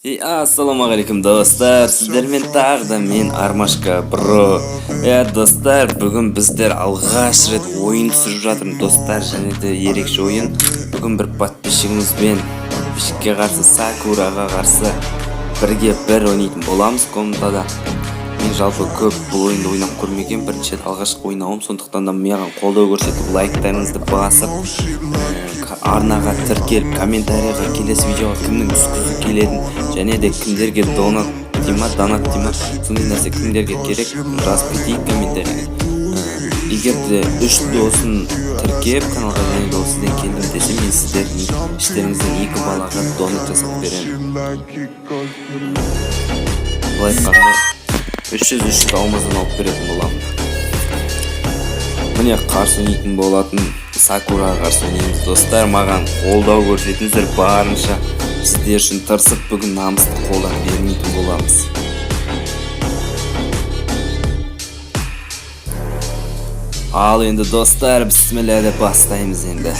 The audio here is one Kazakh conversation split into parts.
Ассалаумағалейкум достар, сіздермен тағы да мен Армашка бро. Достар, бүгін біздер алғаш рет ойын түсіріп жатырмын достар, және де ерекше ойын. Бүгін бір подписчикке қарсы, Сакураға қарсы бірге бір ойнайтын боламыз комнатада. Мен жалпы көп бұл ойынды ойнап көрмеген, бірінші алғашқы ойнауым, сондықтан да маған қолдау көрсетіп, лайктарыңызды басып, арнаға тіркеліп, комментарияға келесі видеоға кімнің түскісі келетін, және де кімдерге донат дейма, сондай нәрсе кімдерге керек, жазып кетейік комментарияға. Егер де 3 досын тіркеп каналға, және де сізден келдім десе, мен сіздердің іштеріңізден 2 балаға донат жасап беремін. Былай айтқанда 300 алмаздан алып беретін боламын. Міне қарсы ойнайтын болатын Сакураға қарсы ойнаймыз достар. Маған қолдау көрсетіңіздер барынша. Сіздер үшін тырысып бүгін намысты қолдан бермейтін боламыз. Ал енді достар, бісміллә деп бастаймыз енді.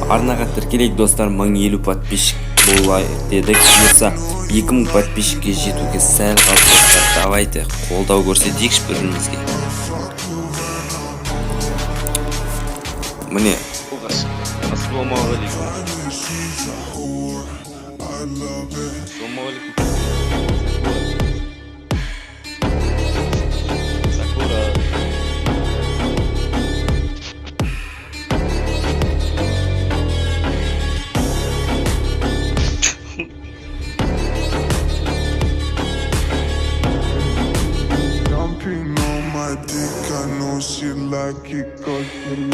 Арнаға тіркелейік достар, 1050 подписчик болайық дедік. Бұйырса 2000 подписчикке жетуге сәл қалды достар. Давайте қолдау көрсетейікші бірімізге. Міне. Ассалаумағалейкум. She like it 'cause you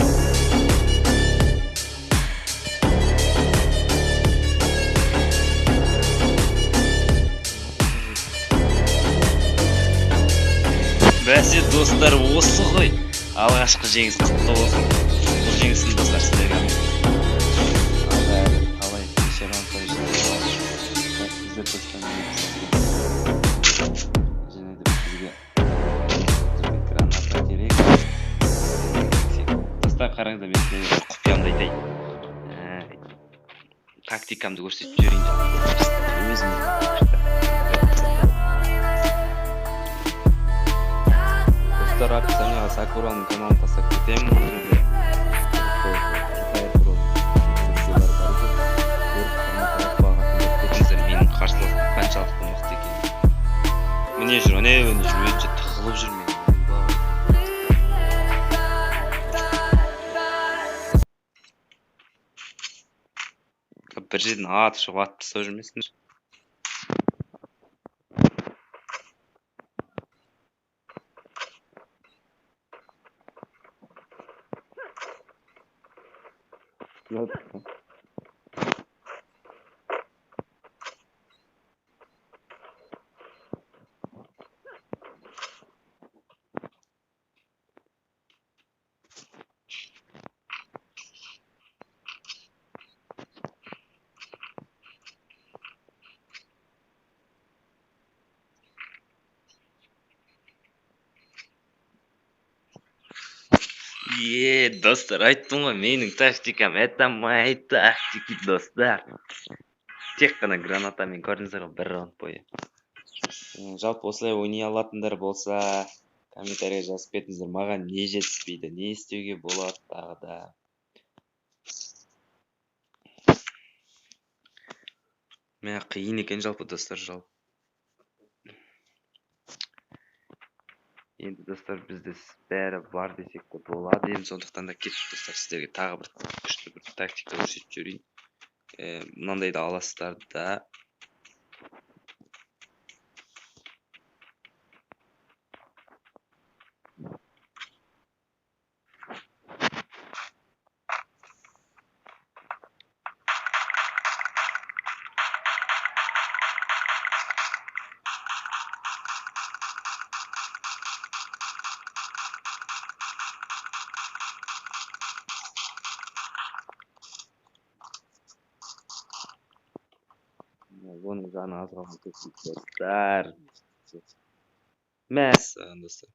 Бәсе достар, осы ғой. Алғашқы жеңіс құтты болсын. Бұл жеңісін достар сіздерге. Алай, кешірім қойшы. Сіздер достар және де бізге граната керек. Достар, қараңыздар, мен сіздерге құпиямды айтайын. Тактикамды көрсетіп жіберейін. Өзім акцияға Сакураның каналын тастап кетемін. Менің қарсылығым қаншалықты мықты екенін. Міне жүр, өте тығылып жүр мен. Бір жерден атып шығып атып тастап жүрмесіңдер. Достар, айттым ғой, менің тактикам, это мои тактики, достар. Тек қана гранатамен көрдіңіздер ғой, 1 раунд бойы. Жалпы осылай ойнай алатындар болса, комментария жазып кетіңіздер, маған не жетіспейді, не істеуге болады тағы да. Мен қиын екен жалпы достар, жалпы. Енді достар, бізде бәрі бар десек те болады. Енді сондықтан да кетіп достар, сіздерге тағы бір күшті бір тактика көрсетіп жіберейін. Мынандайды аласыздар да. Оның жаны аз қалған достар. Мәссаған достар.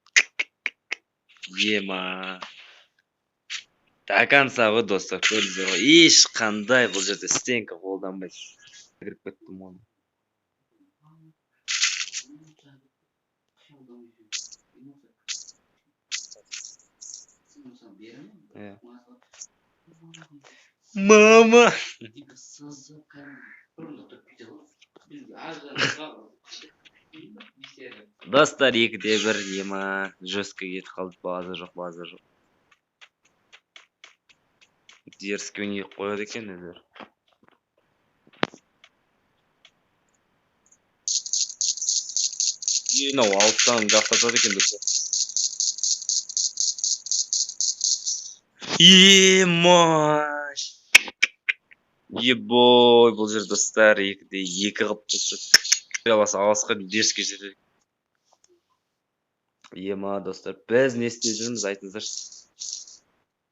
Ема. До конца ғой достар, көрдіңіздер ғой. Ешқандай бұл жерде стенка қолданбайсыз. кіріп кеттім оны. Мама! Достар, 2-1 ема жестко кетіп қалды. База жоқ. Дерзкий ойнап қояды екен өздері. Мынау алыстан жақтатады екен достар. Емаш! Ебой, бұл жер достар 2-2 қылып достар. Аласы алысқа дерзкий жетеді. Ема достар, біз не істеп жүрміз айтыңыздаршы.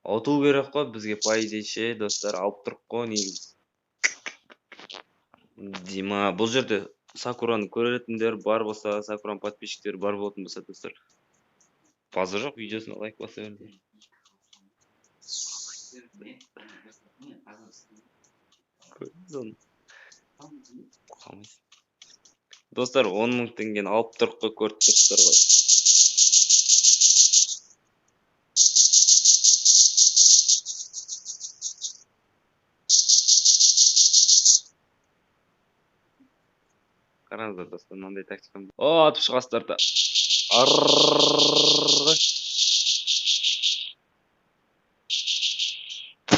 Ұту керек қой бізге, по идее ше достар, алып тұрып қой негізі. Дима, бұл жерде Сакураны көретіндер бар болса, Сакуран подписчиктері бар болатын болса достар, база жоқ, видеосына лайк баса беріңдер. Достар, 10.000 теңгені алып тұрып қой, көріп тұрсыздар ғой. Қараңыздар достар, мынандай тактикам. Атып шығасыздар да.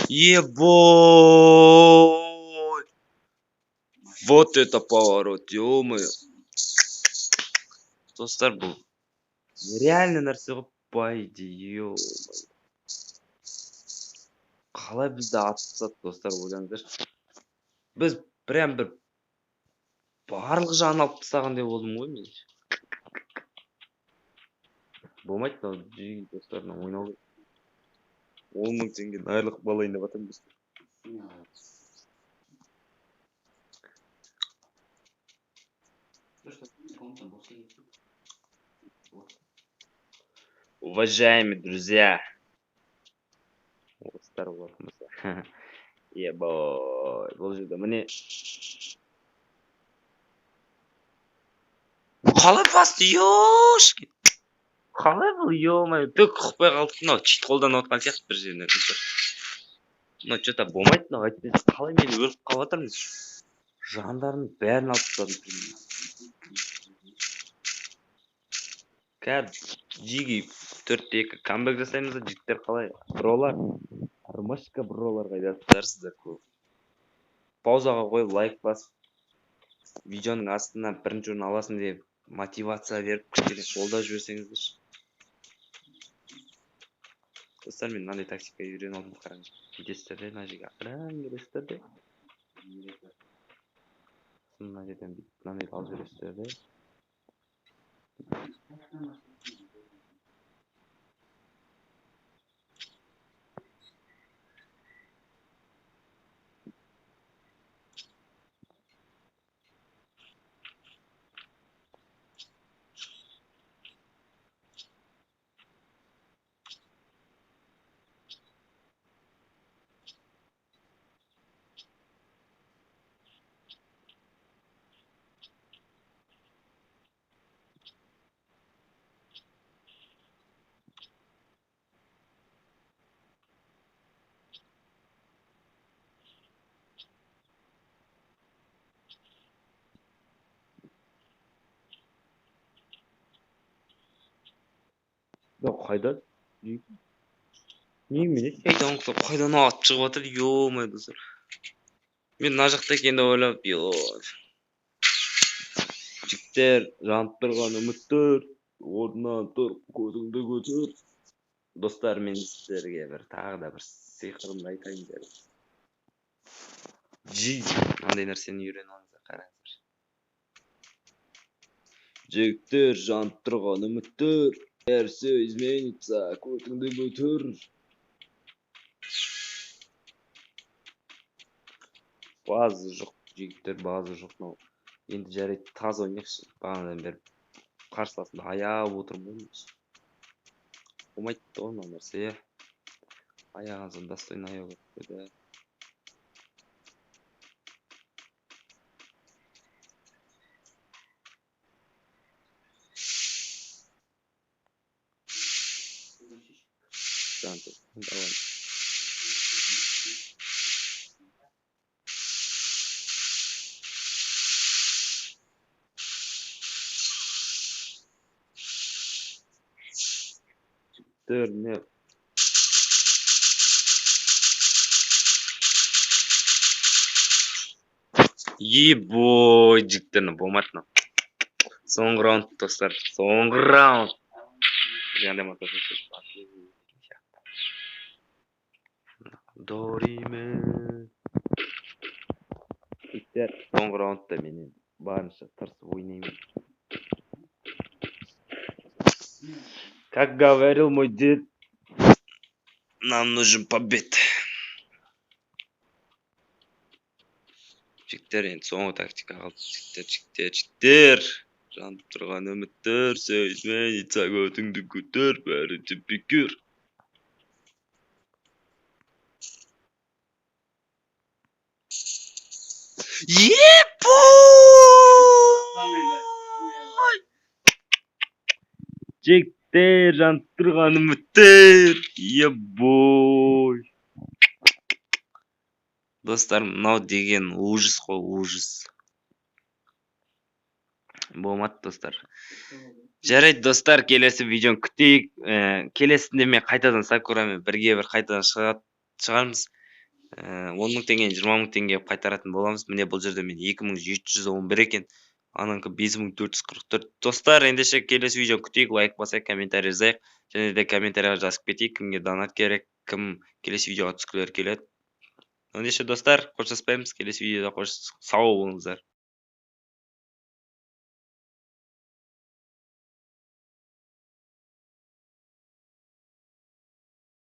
Ебой! Вот это поворот, ё-моё. Достар, бұл реально нәрсе ғой, по идее, ё-моё. Қалай бізді атып достар, ойлаңыздаршы. Біз прям бір барлық жағын алып тастағандай болдым ғой мен. Болмайды мынау жиі достарына ойнау керек. 10.000 теңге айырлық балайын деп жатырмын достар. Уважаемые друзья, достар болмаса, ебой, бұл жерде міне қалай басты, ёшки, қалай бұл, ё-моё, түк ұқпай қалдық. Мынау чит қолданып отқан сияқты бір жерінен. Мынау что-то болмайды, мынау айтпайды. Қалай мен өліп қалып жатырмын, жандардың бәрін алып тастадым. Кәд жиги 4-2 камбэк жасаймыз да, жігіттер қалай? Бролар, армашка бролар қайдасыздар көп. Паузаға қойып лайк басып, видеоның астына бірінші орын аласың деп мотивация беріп, кішкене қолдап жіберсеңіздерші. Достар, мен мынандай тактика үйреніп алдым, қараңыз. Кетесіздер де, мына жерге ақырын келесіздер де. Мына жерден мынандай алып жібересіздер де. Қайда? Немене шайтан құсап қайдан атып шығып жатыр, ё-моё достар. Мен мына жақта екен деп ойлап, жігіттер, жанып тұрған үміттер, орнынан тұр, көзіңді көтер. Достар, мен сіздерге тағы да бір сиқырымды айтайын дедім. Мынандай нәрсені үйреніп алыңыздар, қараңыздар. Жігіттер, жанып тұрған үміттер, егер все изменится, көзіңді көтер. Базы жоқ, жігіттер, базы жоқ. Енді жарайды, таза ойнайықшы. Бағанадан бері қарсыласында аяп отырмын. Болмайды ғой мына нәрсе. Аяған соң достойно аяу керек. не ебой жігіттердің болмады. Соңғы раунд достар, соңғы раунд. Доримен. Иттер, соңғы раундта менен барынша тырысып ойнаймын. Как говорил мой дед, нам нужен побед. Жігіттер, енді соңғы тактика қалды. Жігіттер. Жанып тұрған үміттер, сөзмен итсақ өтіңді көтер, бәрі де бекер. Ебой! Жігіттер, жанып тұрған үміттер, ебой! Достар, мынау деген ужас қой, ужас. Болмады достар. Жарайды достар, келесі видеоны күтейік. Келесінде мен қайтадан Сакурамен бірге бір қайтадан шығармыз. 10.000 теңгені 20.000 теңге қайтаратын боламыз. Міне бұл жерде мен 2711 екен. Аныңқы 5444. Достар, ендеше келесі видеоны күтейік. Лайк басайық, комментарий жазайық. Және де комментарийға жазып кетейік. Кімге донат керек, кім келесі видеоға түскілері келеді. Ендеше достар, қоштаспаймыз. Келесі видеода сау болыңыздар.